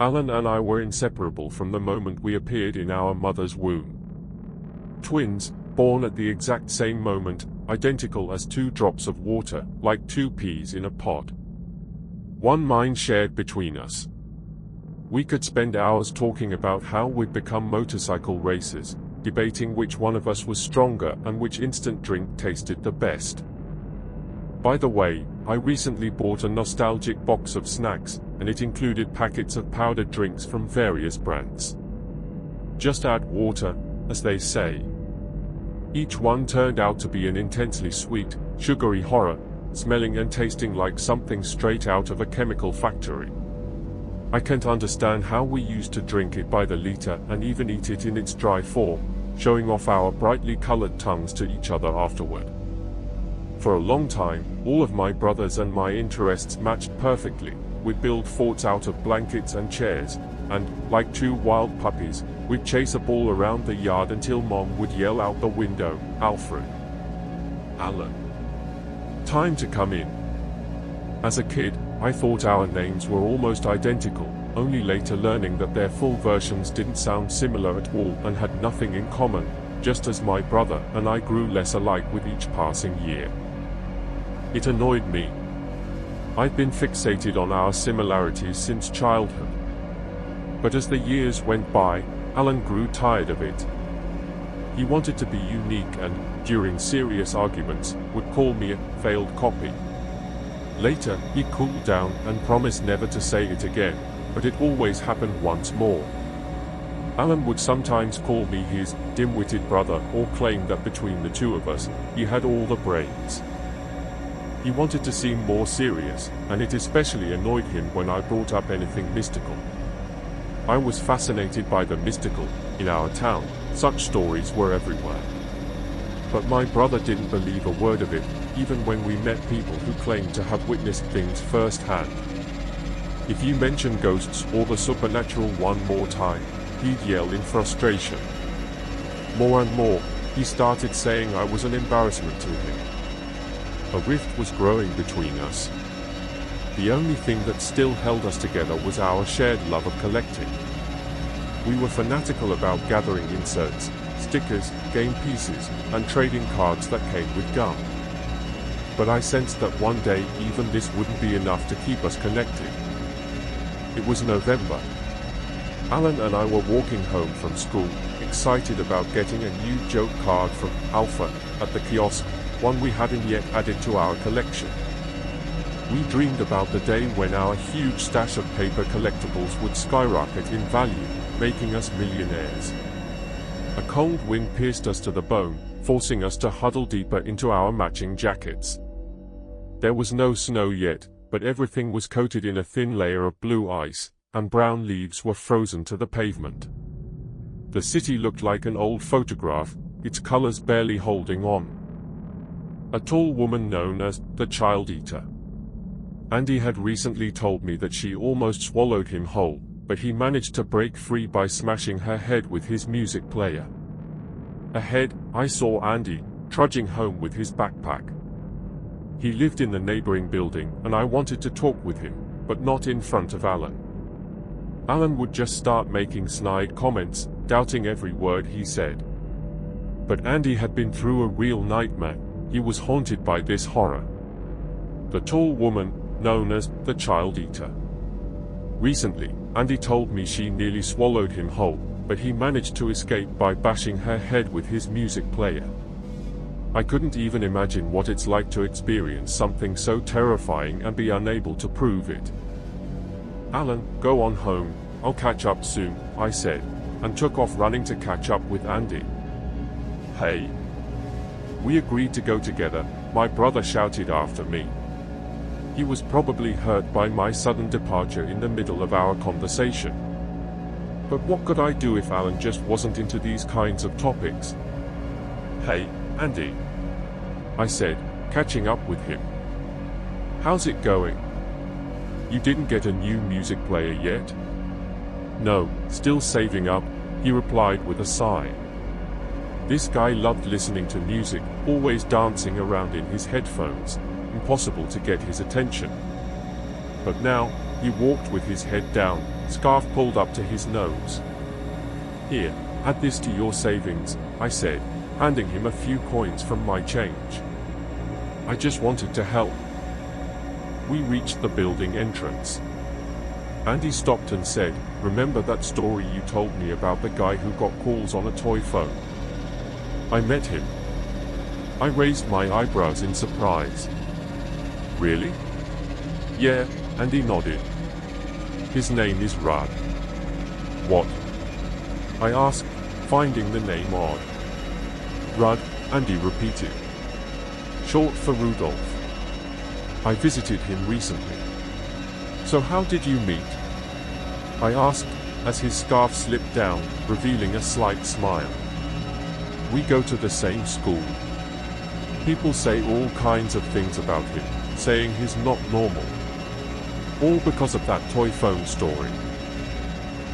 Alan and I were inseparable from the moment we appeared in our mother's womb. Twins, born at the exact same moment, identical as 2 drops of water, like 2 peas in a pod. One mind shared between us. We could spend hours talking about how we'd become motorcycle racers, debating which one of us was stronger and which instant drink tasted the best. By the way, I recently bought a nostalgic box of snacks, and it included packets of powdered drinks from various brands. Just add water, as they say. Each one turned out to be an intensely sweet, sugary horror, smelling and tasting like something straight out of a chemical factory. I can't understand how we used to drink it by the liter and even eat it in its dry form, showing off our brightly colored tongues to each other afterward. For a long time, all of my brothers and my interests matched perfectly. We'd build forts out of blankets and chairs, and, like 2 wild puppies, we'd chase a ball around the yard until Mom would yell out the window, "Alfred! Alan! Time to come in!" As a kid, I thought our names were almost identical, only later learning that their full versions didn't sound similar at all and had nothing in common, just as my brother and I grew less alike with each passing year. It annoyed me. I'd been fixated on our similarities since childhood. But as the years went by, Alan grew tired of it. He wanted to be unique and, during serious arguments, would call me a failed copy. Later, he cooled down and promised never to say it again, but it always happened once more. Alan would sometimes call me his dim-witted brother or claim that between the 2 of us, he had all the brains. He wanted to seem more serious, and it especially annoyed him when I brought up anything mystical. I was fascinated by the mystical in our town. Such stories were everywhere. But my brother didn't believe a word of it, even when we met people who claimed to have witnessed things firsthand. If you mention ghosts or the supernatural one more time, he'd yell in frustration. More and more, he started saying I was an embarrassment to him. A rift was growing between us. The only thing that still held us together was our shared love of collecting. We were fanatical about gathering inserts, stickers, game pieces, and trading cards that came with gum. But I sensed that one day even this wouldn't be enough to keep us connected. It was November. Alan and I were walking home from school, excited about getting a new joke card from Alpha at the kiosk, one we hadn't yet added to our collection. We dreamed about the day when our huge stash of paper collectibles would skyrocket in value, making us millionaires. A cold wind pierced us to the bone, forcing us to huddle deeper into our matching jackets. There was no snow yet, but everything was coated in a thin layer of blue ice, and brown leaves were frozen to the pavement. The city looked like an old photograph, its colors barely holding on. A tall woman known as the Child Eater. Andy had recently told me that she almost swallowed him whole, but he managed to break free by smashing her head with his music player. Ahead, I saw Andy, trudging home with his backpack. He lived in the neighboring building, and I wanted to talk with him, but not in front of Alan. Alan would just start making snide comments, doubting every word he said. But Andy had been through a real nightmare. He was haunted by this horror. The tall woman, known as the Child Eater. Recently, Andy told me she nearly swallowed him whole, but he managed to escape by bashing her head with his music player. I couldn't even imagine what it's like to experience something so terrifying and be unable to prove it. Alan, go on home, I'll catch up soon, I said, and took off running to catch up with Andy. Hey! We agreed to go together, my brother shouted after me. He was probably hurt by my sudden departure in the middle of our conversation. But what could I do if Alan just wasn't into these kinds of topics? Hey, Andy, I said, catching up with him. How's it going? You didn't get a new music player yet? No, still saving up, he replied with a sigh. This guy loved listening to music, always dancing around in his headphones, impossible to get his attention. But now, he walked with his head down, scarf pulled up to his nose. "Here, add this to your savings," I said, handing him a few coins from my change. I just wanted to help. We reached the building entrance. Andy stopped and said, "Remember that story you told me about the guy who got calls on a toy phone?" I met him. I raised my eyebrows in surprise. "Really?" "Yeah," Andy nodded. "His name is Rud." "What?" I asked, finding the name odd. "Rud," Andy repeated. "Short for Rudolph. I visited him recently." "So how did you meet?" I asked, as his scarf slipped down, revealing a slight smile. "We go to the same school. People say all kinds of things about him, saying he's not normal. All because of that toy phone story."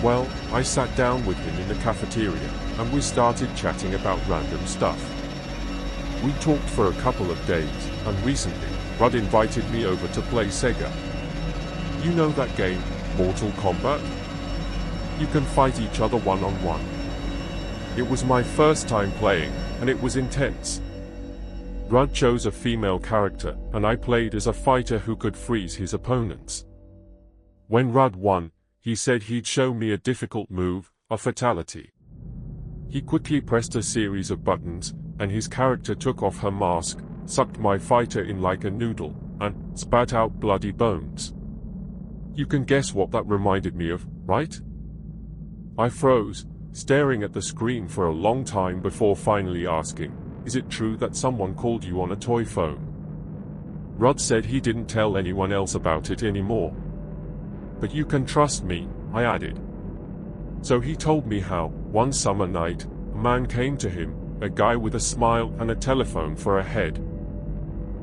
Well, I sat down with him in the cafeteria, and we started chatting about random stuff. We talked for a couple of days, and recently, Rud invited me over to play Sega. You know that game, Mortal Kombat? You can fight each other one-on-one. It was my first time playing, and it was intense. Rud chose a female character, and I played as a fighter who could freeze his opponents. When Rud won, he said he'd show me a difficult move, a fatality. He quickly pressed a series of buttons, and his character took off her mask, sucked my fighter in like a noodle, and spat out bloody bones. You can guess what that reminded me of, right? I froze, staring at the screen for a long time before finally asking, "Is it true that someone called you on a toy phone?" Rud said he didn't tell anyone else about it anymore. "But you can trust me," I added. So he told me how, one summer night, a man came to him, a guy with a smile and a telephone for a head.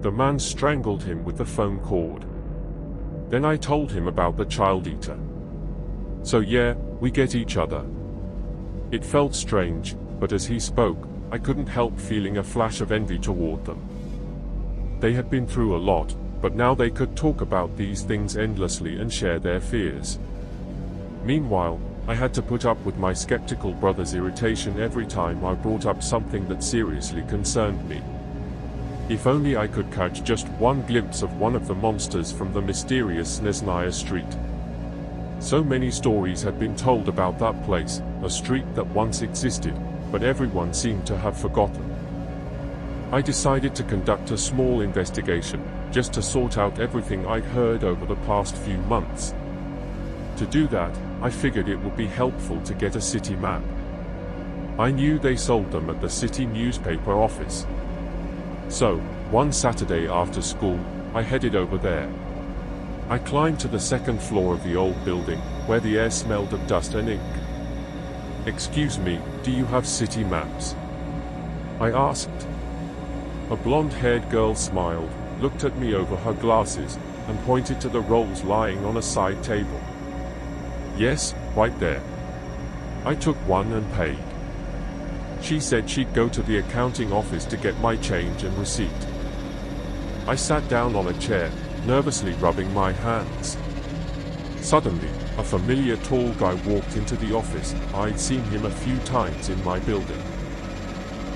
The man strangled him with the phone cord. Then I told him about the child eater. So yeah, we get each other. It felt strange, but as he spoke, I couldn't help feeling a flash of envy toward them. They had been through a lot, but now they could talk about these things endlessly and share their fears. Meanwhile, I had to put up with my skeptical brother's irritation every time I brought up something that seriously concerned me. If only I could catch just one glimpse of one of the monsters from the mysterious Snezhnaya Street. So many stories had been told about that place, a street that once existed, but everyone seemed to have forgotten. I decided to conduct a small investigation, just to sort out everything I'd heard over the past few months. To do that, I figured it would be helpful to get a city map. I knew they sold them at the city newspaper office. So, one Saturday after school, I headed over there. I climbed to the second floor of the old building, where the air smelled of dust and ink. "Excuse me, do you have city maps?" I asked. A blonde-haired girl smiled, looked at me over her glasses, and pointed to the rolls lying on a side table. "Yes, right there." I took one and paid. She said she'd go to the accounting office to get my change and receipt. I sat down on a chair, nervously rubbing my hands. Suddenly, a familiar tall guy walked into the office. I'd seen him a few times in my building.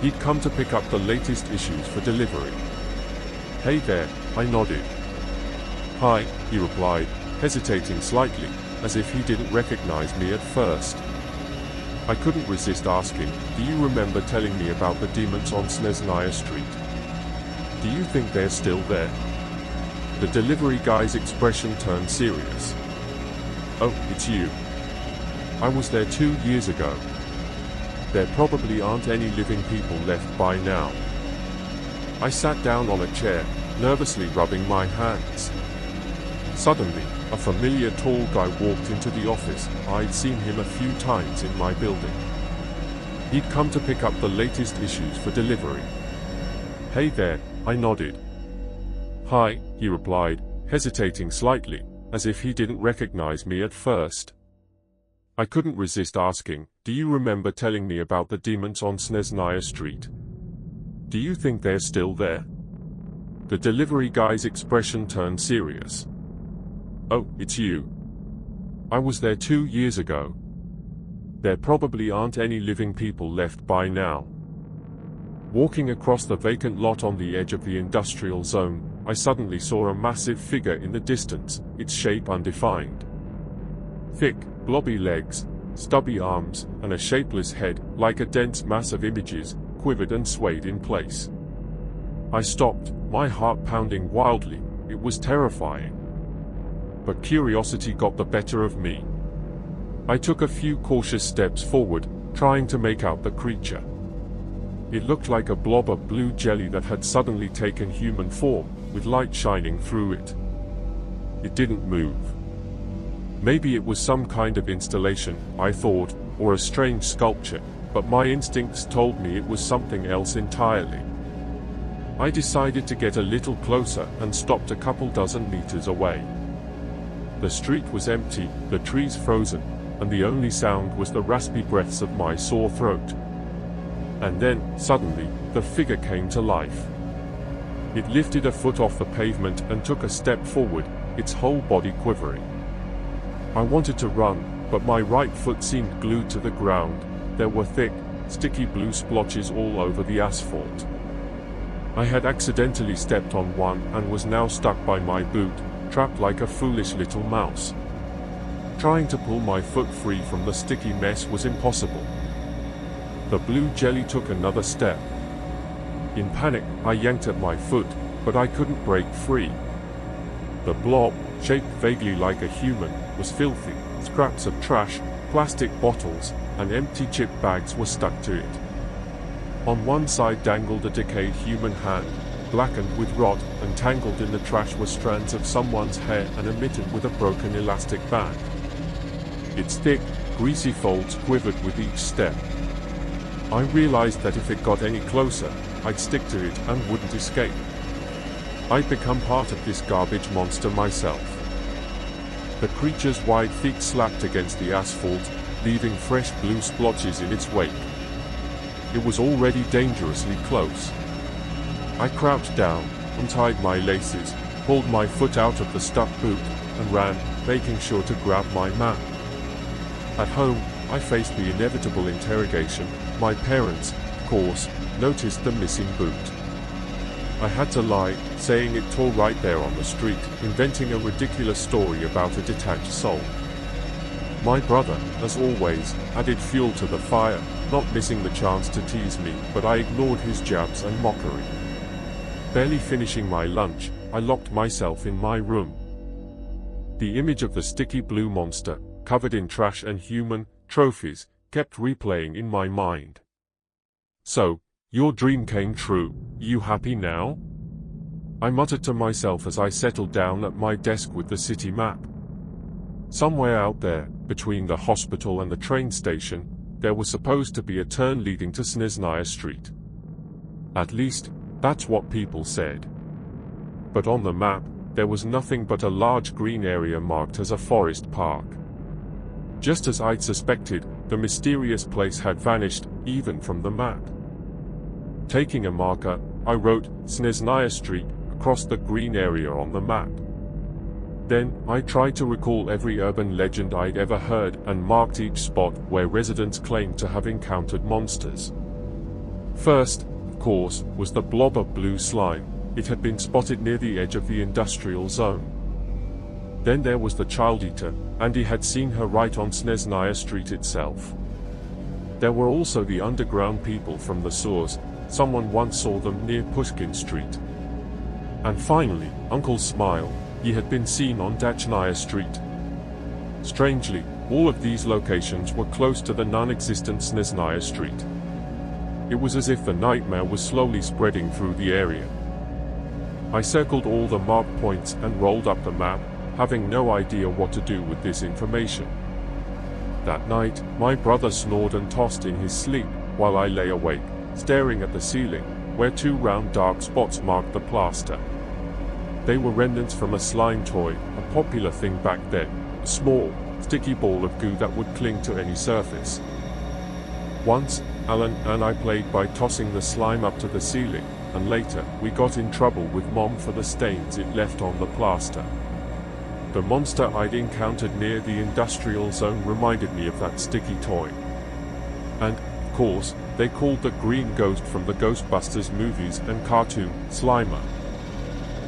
He'd come to pick up the latest issues for delivery. "Hey there," I nodded. "Hi," he replied, hesitating slightly, as if he didn't recognize me at first. I couldn't resist asking, "Do you remember telling me about the demons on Snezhnaya Street? Do you think they're still there?" The delivery guy's expression turned serious. "Oh, it's you. I was there 2 years ago. There probably aren't any living people left by now." I sat down on a chair, nervously rubbing my hands. Suddenly, a familiar tall guy walked into the office. I'd seen him a few times in my building. He'd come to pick up the latest issues for delivery. "Hey there," I nodded. "Hi," he replied, hesitating slightly, as if he didn't recognize me at first. I couldn't resist asking, "Do you remember telling me about the demons on Snezhnaya Street? Do you think they're still there?" The delivery guy's expression turned serious. "Oh, it's you. I was there 2 years ago. There probably aren't any living people left by now. Walking across the vacant lot on the edge of the industrial zone, I suddenly saw a massive figure in the distance, its shape undefined. Thick, blobby legs, stubby arms, and a shapeless head, like a dense mass of images, quivered and swayed in place. I stopped, my heart pounding wildly. It was terrifying. But curiosity got the better of me. I took a few cautious steps forward, trying to make out the creature. It looked like a blob of blue jelly that had suddenly taken human form, with light shining through it. It didn't move. Maybe it was some kind of installation, I thought, or a strange sculpture, but my instincts told me it was something else entirely. I decided to get a little closer and stopped a couple dozen meters away. The street was empty, the trees frozen, and the only sound was the raspy breaths of my sore throat. And then, suddenly, the figure came to life. It lifted a foot off the pavement and took a step forward, its whole body quivering. I wanted to run, but my right foot seemed glued to the ground. There were thick, sticky blue splotches all over the asphalt. I had accidentally stepped on one and was now stuck by my boot, trapped like a foolish little mouse. Trying to pull my foot free from the sticky mess was impossible. The blue jelly took another step. In panic, I yanked at my foot, but I couldn't break free. The blob, shaped vaguely like a human, was filthy. Scraps of trash, plastic bottles, and empty chip bags were stuck to it. On one side dangled a decayed human hand, blackened with rot, and tangled in the trash were strands of someone's hair and a mitten with a broken elastic band. Its thick, greasy folds quivered with each step. I realized that if it got any closer, I'd stick to it and wouldn't escape. I'd become part of this garbage monster myself. The creature's wide feet slapped against the asphalt, leaving fresh blue splotches in its wake. It was already dangerously close. I crouched down, untied my laces, pulled my foot out of the stuck boot, and ran, making sure to grab my map. At home, I faced the inevitable interrogation. My parents, of course, noticed the missing boot. I had to lie, saying it tore right there on the street, inventing a ridiculous story about a detached soul. My brother, as always, added fuel to the fire, not missing the chance to tease me, but I ignored his jabs and mockery. Barely finishing my lunch, I locked myself in my room. The image of the sticky blue monster, covered in trash and human trophies, kept replaying in my mind. So, your dream came true. You happy now? I muttered to myself as I settled down at my desk with the city map. Somewhere out there, between the hospital and the train station, there was supposed to be a turn leading to Snezhnaya Street. At least, that's what people said. But on the map, there was nothing but a large green area marked as a forest park. Just as I'd suspected, the mysterious place had vanished, even from the map. Taking a marker, I wrote Snezhnaya Street across the green area on the map. Then, I tried to recall every urban legend I'd ever heard and marked each spot where residents claimed to have encountered monsters. First, of course, was the blob of blue slime. It had been spotted near the edge of the industrial zone. Then there was the child eater, and he had seen her right on Snezhnaya Street itself. There were also the underground people from the sewers. Someone once saw them near Pushkin Street. And finally, Uncle Smile. He had been seen on Dachnaya Street. Strangely, all of these locations were close to the non-existent Snezhnaya Street. It was as if the nightmare was slowly spreading through the area. I circled all the marked points and rolled up the map, having no idea what to do with this information. That night, my brother snored and tossed in his sleep, while I lay awake, staring at the ceiling, where two round dark spots marked the plaster. They were remnants from a slime toy, a popular thing back then, a small, sticky ball of goo that would cling to any surface. Once, Alan and I played by tossing the slime up to the ceiling, and later, we got in trouble with Mom for the stains it left on the plaster. The monster I'd encountered near the industrial zone reminded me of that sticky toy. And, of course, they called the green ghost from the Ghostbusters movies and cartoon, Slimer.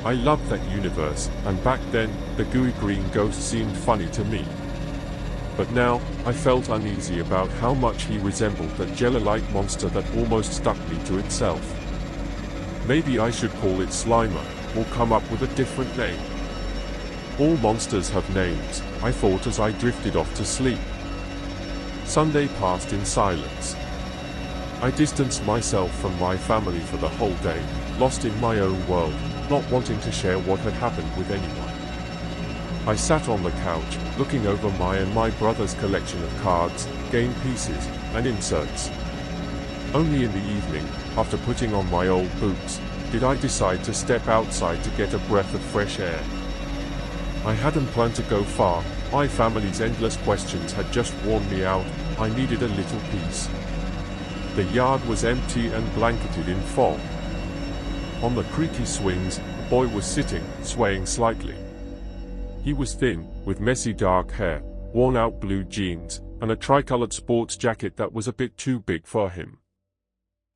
I loved that universe, and back then, the gooey green ghost seemed funny to me. But now, I felt uneasy about how much he resembled that jelly-like monster that almost stuck me to itself. Maybe I should call it Slimer, or come up with a different name. All monsters have names, I thought as I drifted off to sleep. Sunday passed in silence. I distanced myself from my family for the whole day, lost in my own world, not wanting to share what had happened with anyone. I sat on the couch, looking over my and my brother's collection of cards, game pieces, and inserts. Only in the evening, after putting on my old boots, did I decide to step outside to get a breath of fresh air. I hadn't planned to go far, my family's endless questions had just worn me out, I needed a little peace. The yard was empty and blanketed in fog. On the creaky swings, a boy was sitting, swaying slightly. He was thin, with messy dark hair, worn-out blue jeans, and a tricolored sports jacket that was a bit too big for him.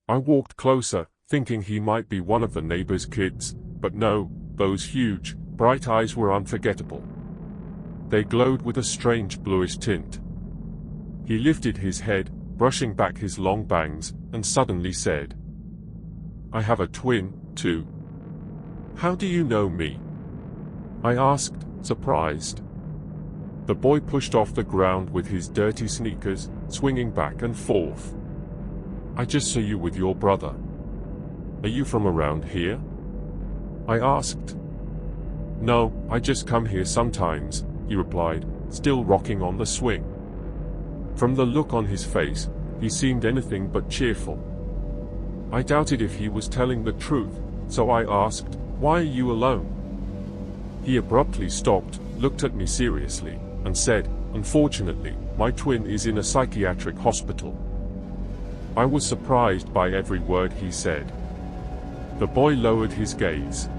I walked closer, thinking he might be one of the neighbor's kids, but no, those huge, bright eyes were unforgettable. They glowed with a strange bluish tint. He lifted his head, brushing back his long bangs, and suddenly said, "I have a twin, too." "How do you know me?" I asked, surprised. The boy pushed off the ground with his dirty sneakers, swinging back and forth. "I just saw you with your brother. Are you from around here?" I asked. "No, I just come here sometimes," he replied, still rocking on the swing. From the look on his face, he seemed anything but cheerful. I doubted if he was telling the truth, so I asked, "Why are you alone?" He abruptly stopped, looked at me seriously, and said, "Unfortunately, my twin is in a psychiatric hospital." I was surprised by every word he said. The boy lowered his gaze.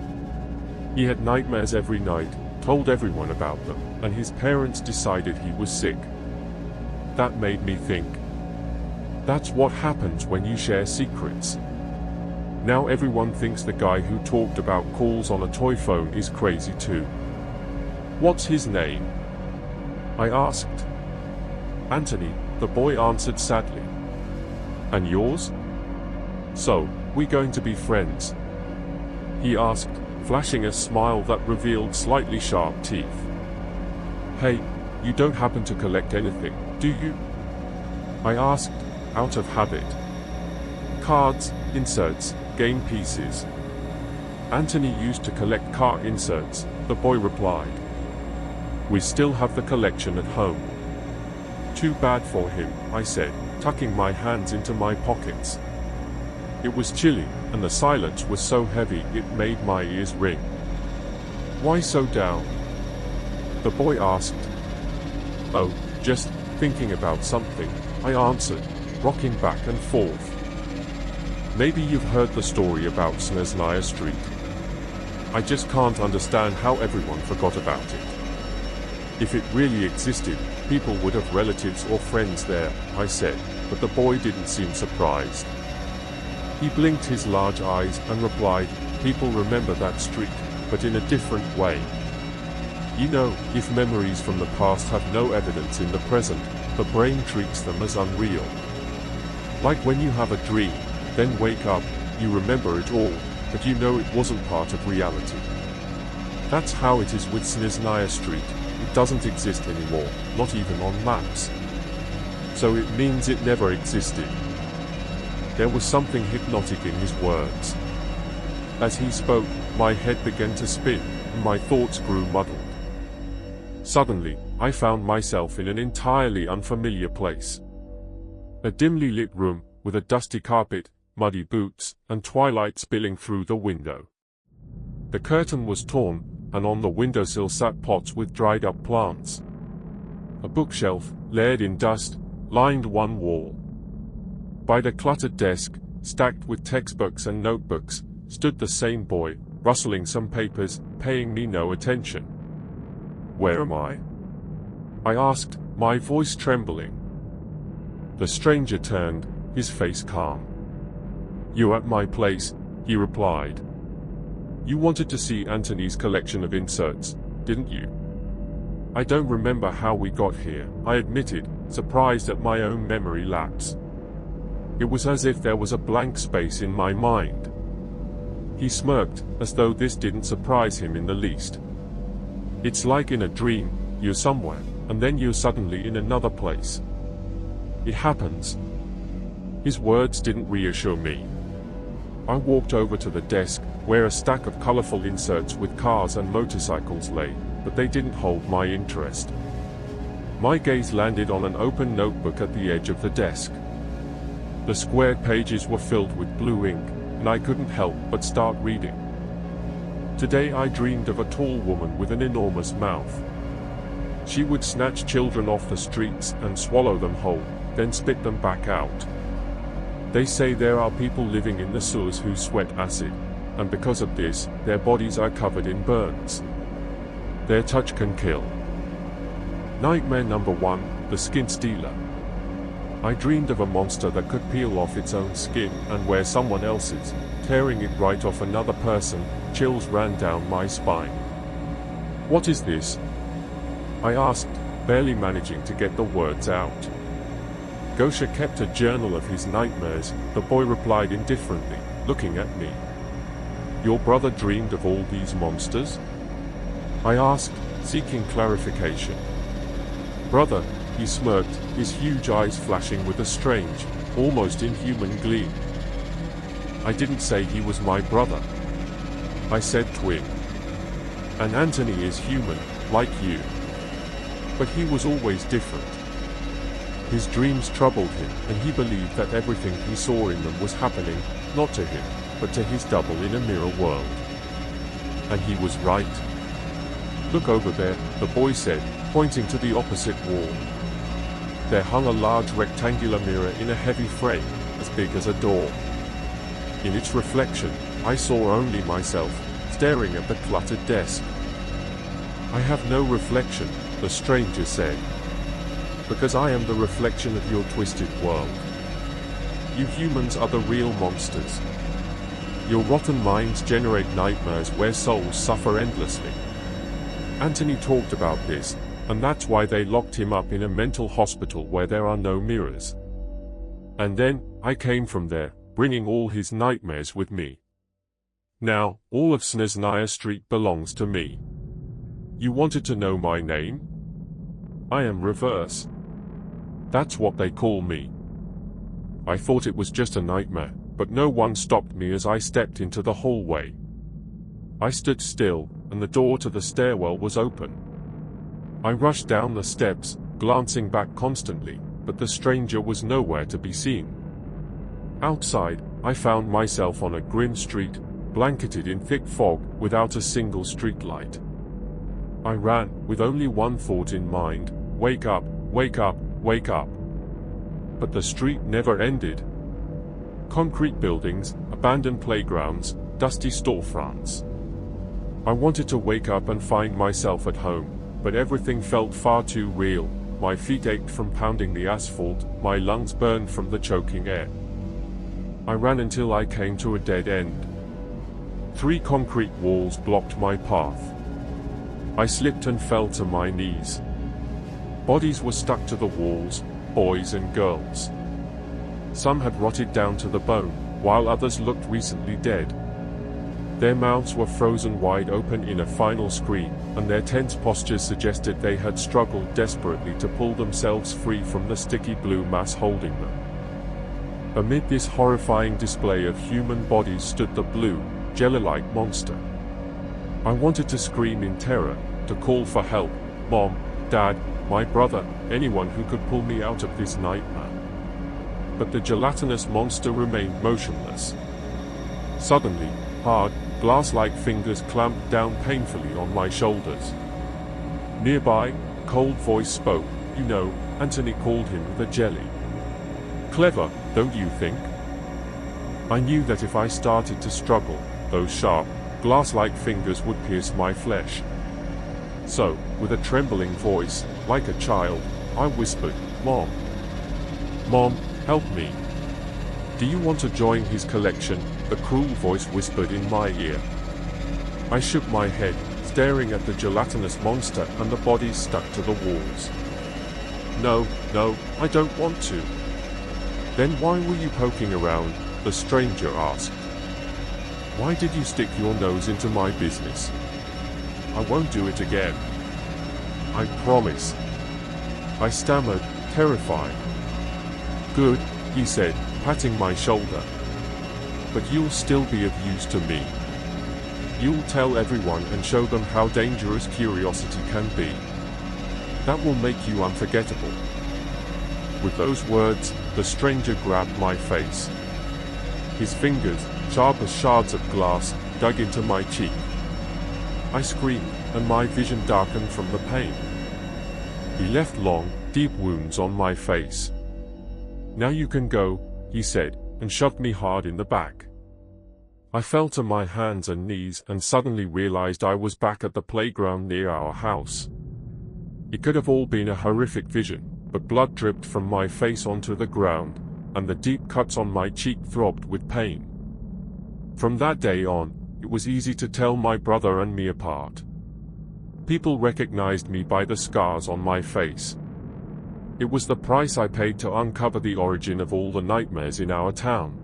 He had nightmares every night, told everyone about them, and his parents decided he was sick. That made me think. That's what happens when you share secrets. Now everyone thinks the guy who talked about calls on a toy phone is crazy too. "What's his name?" I asked. "Anthony," the boy answered sadly. "And yours?" "So, we going to be friends?" he asked, flashing a smile that revealed slightly sharp teeth. "Hey, you don't happen to collect anything, do you?" I asked, out of habit. "Cards, inserts, game pieces." "Anthony used to collect car inserts," the boy replied. "We still have the collection at home." "Too bad for him," I said, tucking my hands into my pockets. It was chilly, and the silence was so heavy it made my ears ring. "Why so down?" the boy asked. "Oh, just thinking about something," I answered, rocking back and forth. "Maybe you've heard the story about Snezhnaya Street. I just can't understand how everyone forgot about it. If it really existed, people would have relatives or friends there," I said, but the boy didn't seem surprised. He blinked his large eyes and replied, "People remember that street, but in a different way. You know, if memories from the past have no evidence in the present, the brain treats them as unreal. Like when you have a dream, then wake up, you remember it all, but you know it wasn't part of reality. That's how it is with Snezhnaya Street. It doesn't exist anymore, not even on maps. So it means it never existed." There was something hypnotic in his words. As he spoke, my head began to spin, and my thoughts grew muddled. Suddenly, I found myself in an entirely unfamiliar place. A dimly lit room, with a dusty carpet, muddy boots, and twilight spilling through the window. The curtain was torn, and on the windowsill sat pots with dried-up plants. A bookshelf, layered in dust, lined one wall. By the cluttered desk, stacked with textbooks and notebooks, stood the same boy, rustling some papers, paying me no attention. Where am I? I asked, my voice trembling. The stranger turned, his face calm. You're at my place, he replied. You wanted to see Anthony's collection of inserts, didn't you? I don't remember how we got here, I admitted, surprised at my own memory lapse. It was as if there was a blank space in my mind. He smirked, as though this didn't surprise him in the least. It's like in a dream, you're somewhere, and then you're suddenly in another place. It happens. His words didn't reassure me. I walked over to the desk, where a stack of colorful inserts with cars and motorcycles lay, but they didn't hold my interest. My gaze landed on an open notebook at the edge of the desk. The square pages were filled with blue ink, and I couldn't help but start reading. Today I dreamed of a tall woman with an enormous mouth. She would snatch children off the streets and swallow them whole, then spit them back out. They say there are people living in the sewers who sweat acid, and because of this, their bodies are covered in burns. Their touch can kill. Nightmare number 1, the skin stealer. I dreamed of a monster that could peel off its own skin and wear someone else's, tearing it right off another person. Chills ran down my spine. What is this? I asked, barely managing to get the words out. Gosha kept a journal of his nightmares, the boy replied indifferently, looking at me. Your brother dreamed of all these monsters? I asked, seeking clarification. Brother, he smirked, his huge eyes flashing with a strange, almost inhuman gleam. I didn't say he was my brother. I said twin. And Anthony is human, like you. But he was always different. His dreams troubled him, and he believed that everything he saw in them was happening, not to him, but to his double in a mirror world. And he was right. Look over there, the boy said, pointing to the opposite wall. There hung a large rectangular mirror in a heavy frame, as big as a door. In its reflection, I saw only myself, staring at the cluttered desk. I have no reflection, the stranger said. Because I am the reflection of your twisted world. You humans are the real monsters. Your rotten minds generate nightmares where souls suffer endlessly. Anthony talked about this, and that's why they locked him up in a mental hospital where there are no mirrors. And then, I came from there, bringing all his nightmares with me. Now, all of Snezhnaya Street belongs to me. You wanted to know my name? I am Reverse. That's what they call me. I thought it was just a nightmare, but no one stopped me as I stepped into the hallway. I stood still, and the door to the stairwell was open. I rushed down the steps, glancing back constantly, but the stranger was nowhere to be seen. Outside, I found myself on a grim street, blanketed in thick fog, without a single streetlight. I ran, with only one thought in mind: wake up, wake up, wake up. But the street never ended. Concrete buildings, abandoned playgrounds, dusty storefronts. I wanted to wake up and find myself at home, but everything felt far too real. My feet ached from pounding the asphalt, my lungs burned from the choking air. I ran until I came to a dead end. 3 concrete walls blocked my path. I slipped and fell to my knees. Bodies were stuck to the walls, boys and girls. Some had rotted down to the bone, while others looked recently dead. Their mouths were frozen wide open in a final scream, and their tense postures suggested they had struggled desperately to pull themselves free from the sticky blue mass holding them. Amid this horrifying display of human bodies stood the blue, jelly-like monster. I wanted to scream in terror, to call for help: Mom, Dad, my brother, anyone who could pull me out of this nightmare. But the gelatinous monster remained motionless. Suddenly, hard, glass-like fingers clamped down painfully on my shoulders. Nearby, a cold voice spoke. You know, Anthony called him the jelly. Clever, don't you think? I knew that if I started to struggle, those sharp, glass-like fingers would pierce my flesh. So, with a trembling voice, like a child, I whispered, "Mom. Mom, help me." "Do you want to join his collection?" the cruel voice whispered in my ear. I shook my head, staring at the gelatinous monster and the bodies stuck to the walls. No, I don't want to." "Then why were you poking around?" the stranger asked. "Why did you stick your nose into my business?" "I won't do it again. I promise," I stammered, terrified. "Good," he said, patting my shoulder. "But you'll still be of use to me. You'll tell everyone and show them how dangerous curiosity can be. That will make you unforgettable." With those words, the stranger grabbed my face. His fingers, sharp as shards of glass, dug into my cheek. I screamed, and my vision darkened from the pain. He left long, deep wounds on my face. "Now you can go," he said, and shoved me hard in the back. I fell to my hands and knees and suddenly realized I was back at the playground near our house. It could have all been a horrific vision, but blood dripped from my face onto the ground, and the deep cuts on my cheek throbbed with pain. From that day on, it was easy to tell my brother and me apart. People recognized me by the scars on my face. It was the price I paid to uncover the origin of all the nightmares in our town.